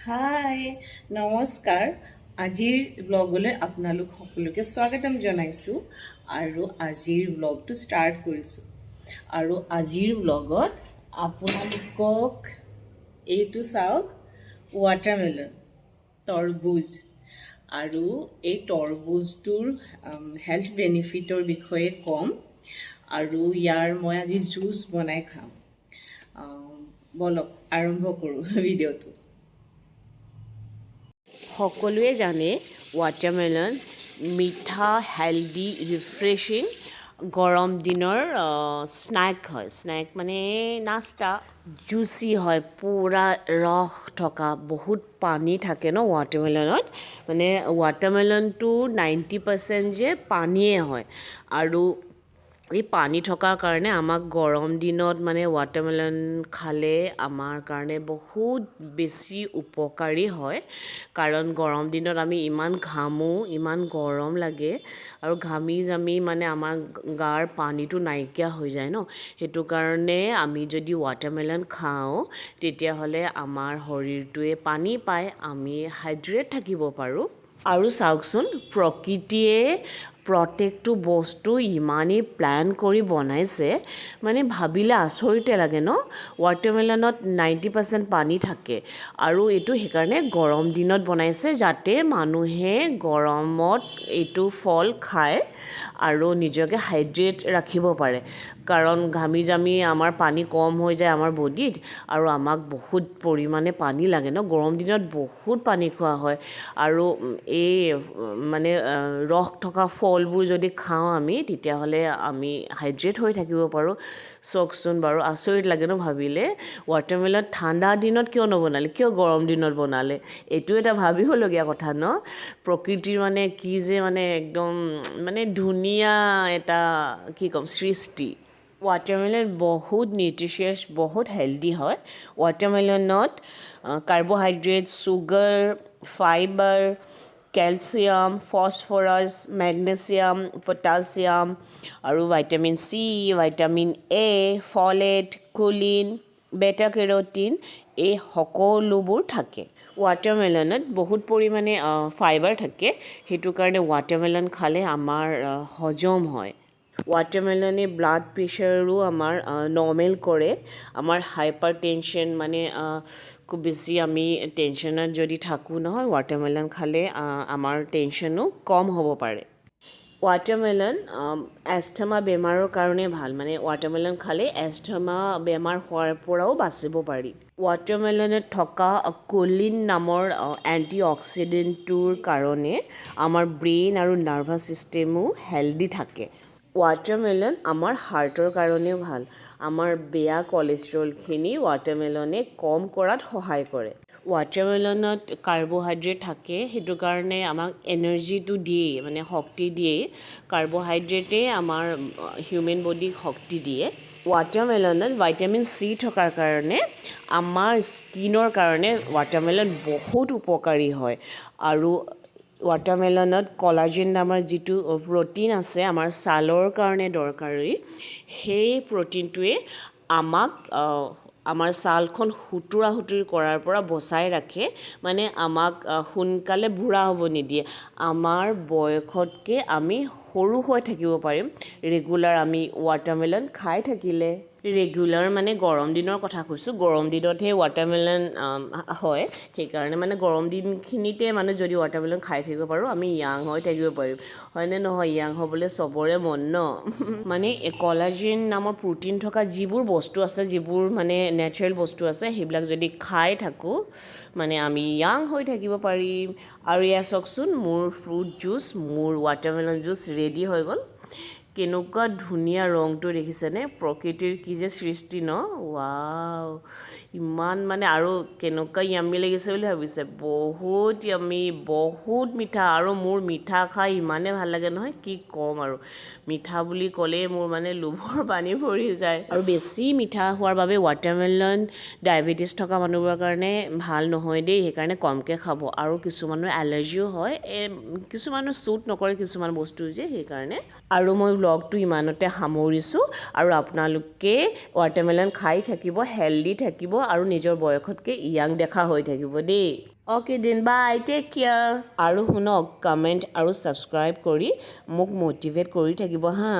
হাই নমস্কাৰ আজিৰ ব্লগলৈ আপোনালোক সকলোকে স্বাগতম জনাইছোঁ আৰু আজিৰ ব্লগটো ষ্টাৰ্ট কৰিছোঁ আৰু আজিৰ ব্লগত আপোনালোকক এইটো চাওক ৱাটাৰমেলন তৰবুজ আৰু এই তৰবুজটোৰ হেল্থ বেনিফিটৰ বিষয়ে ক'ম আৰু ইয়াৰ মই আজি জুচ বনাই খাম বলক আৰম্ভ কৰোঁ ভিডিঅ'টো সকলোৱে জানে ৱাটাৰমেলন মিঠা হেল্ডি ৰিফ্ৰেছিং গৰম দিনৰ স্নেক হয় স্নেক মানে নাস্তা জুচি হয় পূৰা ৰস থকা বহুত পানী থাকে ন ৱাটাৰমেলনত মানে ৱাটাৰমেলনটো 90% যে পানীয়ে হয় আৰু এই পানী থকাৰ কাৰণে আমাক গৰম দিনত মানে ৱাটাৰমেলন খালে আমাৰ কাৰণে বহুত বেছি উপকাৰী হয় কাৰণ গৰম দিনত আমি ইমান ঘামো ইমান গৰম লাগে আৰু ঘামি জামি মানে আমাৰ গাৰ পানীটো নাইকিয়া হৈ যায় ন সেইটো কাৰণে আমি যদি ৱাটাৰমেলন খাওঁ তেতিয়াহ'লে আমাৰ শৰীৰটোৱে পানী পায় আমি হাইড্ৰেট থাকিব পাৰোঁ আৰু চাওকচোন প্ৰকৃতিয়ে প্ৰত্যেকটো বস্তু ইমানেই প্লেন কৰি বনাইছে মানে ভাবিলে আচৰিতে লাগে ন ৱাটাৰমেলনত 90% পানী থাকে আৰু এইটো সেইকাৰণে গৰম দিনত বনাইছে যাতে মানুহে গৰমত এইটো ফল খায় আৰু নিজকে হাইড্ৰেট ৰাখিব পাৰে কাৰণ ঘামি জামি আমাৰ পানী কম হৈ যায় আমাৰ বডিত আৰু আমাক বহুত পৰিমাণে পানী লাগে ন গৰম দিনত বহুত পানী খোৱা হয় আৰু এই মানে ৰস থকা ফলবোৰ যদি খাওঁ আমি তেতিয়াহ'লে আমি হাইড্ৰেট হৈ থাকিব পাৰোঁ চাওকচোন বাৰু আচৰিত লাগে ন ভাবিলে ৱাটাৰমেলন ঠাণ্ডা দিনত কিয় নবনালে কিয় গৰম দিনত বনালে এইটো এটা ভাবিবলগীয়া কথা ন প্ৰকৃতিৰ মানে কি যে মানে একদম মানে ধুনীয়া এটা কি ক'ম সৃষ্টি ৱাটাৰমেলন বহুত নিউট্ৰিচিয়াছ বহুত হেল্ডি হয় ৱাটাৰমেলনত carbohydrate sugar fibre calcium phosphorus magnesium potassium আৰু vitamin C vitamin A folate choline beta carotene এই সকলোবোৰ থাকে ৱাটাৰমেলনত বহুত পৰিমাণে ফাইবাৰ থাকে সেইটো কাৰণে ৱাটাৰমেলন খালে আমাৰ হজম হয় ৱাটাৰমেলনে ব্লাড প্ৰেছাৰো আমাৰ নৰ্মেল কৰে আমাৰ হাইপাৰ টেনশ্যন মানে খুব বেছি আমি টেনশ্যনত যদি থাকোঁ নহয় ৱাটাৰমেলন খালে আমাৰ টেনশ্যনো কম হ'ব পাৰে ৱাটাৰমেলন এষ্টামা বেমাৰৰ কাৰণে ভাল মানে ৱাটাৰমেলন খালে এষ্টামা বেমাৰ হোৱাৰ পৰাও বাচিব পাৰি ৱাটাৰমেলনত থকা কলিন নামৰ এণ্টি অক্সিডেণ্টটোৰ কাৰণে আমাৰ ব্ৰেইন আৰু নাৰ্ভাছ ছিষ্টেমো হেল্ডি থাকে ৱাটাৰমেলন আমাৰ হাৰ্টৰ কাৰণেও ভাল আমাৰ বেয়া কলেষ্ট্ৰলখিনি ৱাটাৰমেলনে কম কৰাত সহায় কৰে ৱাটাৰমেলনত কাৰ্বহাইড্ৰেট থাকে সেইটো কাৰণে আমাক এনাৰ্জিটো দিয়ে মানে শক্তি দিয়ে কাৰ্বহাইড্ৰেটে আমাৰ হিউমেন বডিক শক্তি দিয়ে ৱাটাৰমেলনত ভাইটামিন চি থকাৰ কাৰণে আমাৰ স্কিনৰ কাৰণে ৱাটাৰমেলন বহুত উপকাৰী হয় আৰু ৱাটাৰমেলনত কলাজেন নামৰ যিটো প্ৰ'টিন আছে আমাৰ ছালৰ কাৰণে দৰকাৰী সেই প্ৰ'টিনটোৱে আমাক আমাৰ ছালখন সুতুৰা সুতুৰি কৰাৰ পৰা বচাই ৰাখে মানে আমাক সোনকালে বুঢ়া হ'ব নিদিয়ে আমাৰ বয়সতকৈ আমি সৰু হৈ থাকিব পাৰিম ৰেগুলাৰ আমি ৱাটাৰমেলন খাই থাকিলে ৰেগুলাৰ মানে গৰম দিনৰ কথা কৈছোঁ গৰম দিনতহে ৱাটাৰমেলন হয় সেইকাৰণে মানে গৰম দিনখিনিতে মানে যদি ৱাটাৰমেলন খাই থাকিব পাৰোঁ আমি য়াং হৈ থাকিব পাৰিম হয়নে নহয় য়াং হ'বলৈ চবৰে মন ন মানে কলাজেন নামৰ প্ৰ'টিন থকা যিবোৰ বস্তু আছে যিবোৰ মানে নেচাৰেল বস্তু আছে সেইবিলাক যদি খাই থাকোঁ মানে আমি য়াং হৈ থাকিব পাৰিম আৰু এয়া চাওকচোন মোৰ ফ্ৰুট জুচ মোৰ ৱাটাৰমেলন জুচ ৰেডি হৈ গ'ল কেনেকুৱা ধুনীয়া ৰংটো দেখিছেনে প্ৰকৃতিৰ কি যে সৃষ্টি ন ৱাও ইমান মানে আৰু কেনেকুৱা য়াম্মি লাগিছে বুলি ভাবিছে বহুত য়াম্মি বহুত মিঠা আৰু মোৰ মিঠা খাই ইমানে ভাল লাগে নহয় কি ক'ম আৰু মিঠা বুলি ক'লেই মোৰ মানে লোভৰ পানী ভৰি যায় আৰু বেছি মিঠা হোৱাৰ বাবে ৱাটাৰমেলন ডায়েবেটিছ থকা মানুহবোৰৰ কাৰণে ভাল নহয় দেই সেইকাৰণে কমকৈ খাব আৰু কিছুমানৰ এলাৰ্জিও হয় কিছুমানৰ শ্বুট নকৰে কিছুমান বস্তু যে সেইকাৰণে আৰু মই ব্লগটো ইমানতে সামৰিছোঁ আৰু আপোনালোকে ৱাটাৰমেলন খাই থাকিব হেল্ডি থাকিব আৰু নিজৰ বয়সতকৈ য়াং দেখা হৈ থাকিব দেই okay then bye take care আৰু শুনক কমেণ্ট আৰু ছাবস্ক্ৰাইব কৰি মোক মটিভেট কৰি থাকিব হা